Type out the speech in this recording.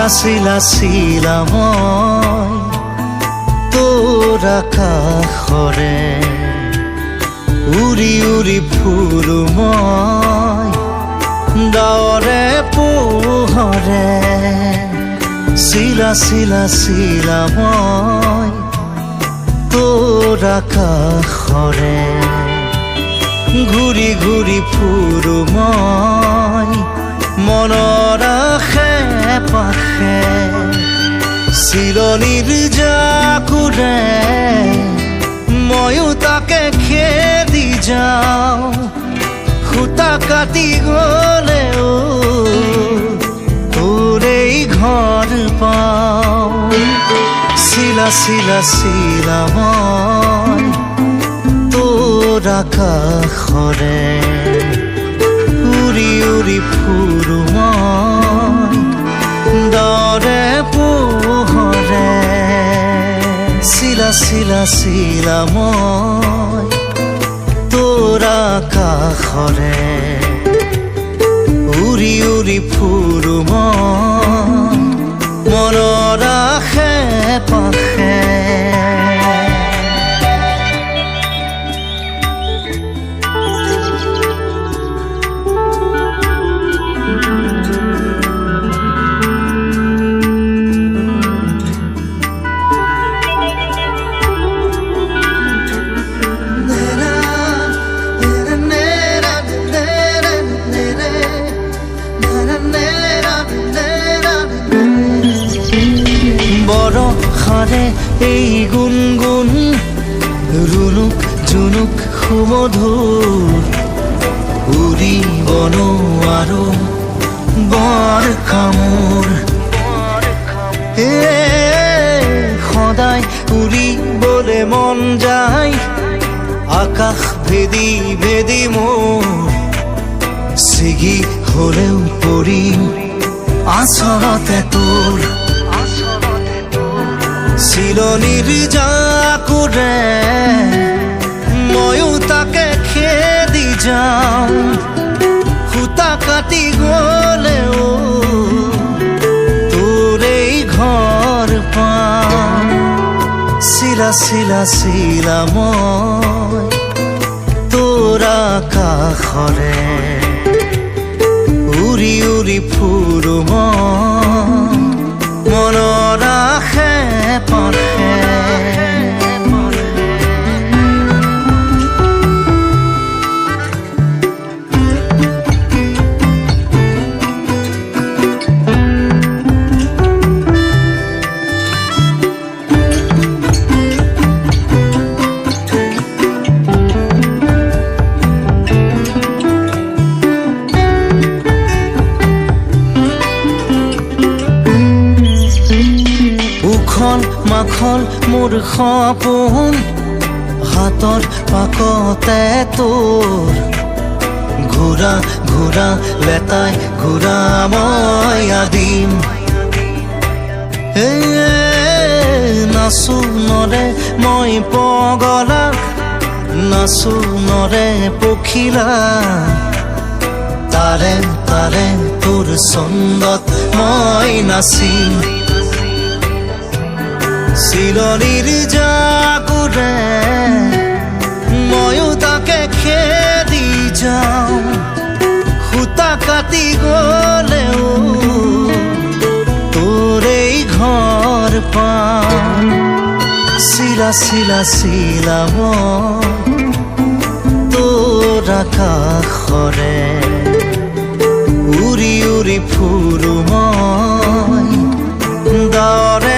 চিলা চিলা মই তোৰ আকাশৰে উৰি উৰি ফুৰো মই ডাৱৰে পোহৰে চিলা চিলা চিলা মই তোৰ আকাশৰে ঘূৰি ঘূৰি ফুৰো মই মনৰ আশে পাশে চিলনিৰ জাকুৰে ময়ো তাকে খেদি যাওঁ খুটা কাটি গলেও তোৰেই ঘৰ পাওঁ চিলা চিলা চিলা মই তোৰ আকাশৰে উৰি উৰি ফুৰো মই ডাৱৰে পোহৰে চিলা চিলা চিলা মই তোৰ আকাশৰে উৰি উৰি ফুৰো মই মনৰ আশে পাশে বৰষাৰে এই গুণগুণ ৰুণুক জুনুক সুমধুৰ উৰিব নোৱাৰো বৰ কামোৰ সদায় উৰিবলে মন যায় আকাশ ভেদি ভেদি মোৰ ছিগি হলেও পৰিম আচলতে তোৰ চিলনিৰ জাকুৰে ময়ো তাকে খেদি যাওঁ খুটা কাটি গলেও তোৰেই ঘৰ পাওঁ চিলা চিলা চিলা মই তোৰ আকাশৰে উৰি উৰি ফুৰো মই মনৰ আশে পাশে মাখন মোৰ সপোন হাতৰ পাকতে তোৰ ঘূৰা ঘূৰা লেতাই ঘূৰা মই আদিম নাচো নৰে মই পগলা নাচো নৰে পখিলা তাৰে তাৰে তোৰ ছন্দত মই নাচিম চিলনিৰ জাকুৰে ময়ো তাকে খেদি যাওঁ খুটা কাটি গলেও তোৰেই ঘৰ পাওঁ চিলা চিলা চিলা মই তোৰ আকাশৰে উৰি উৰি ফুৰো মই ডাৱৰে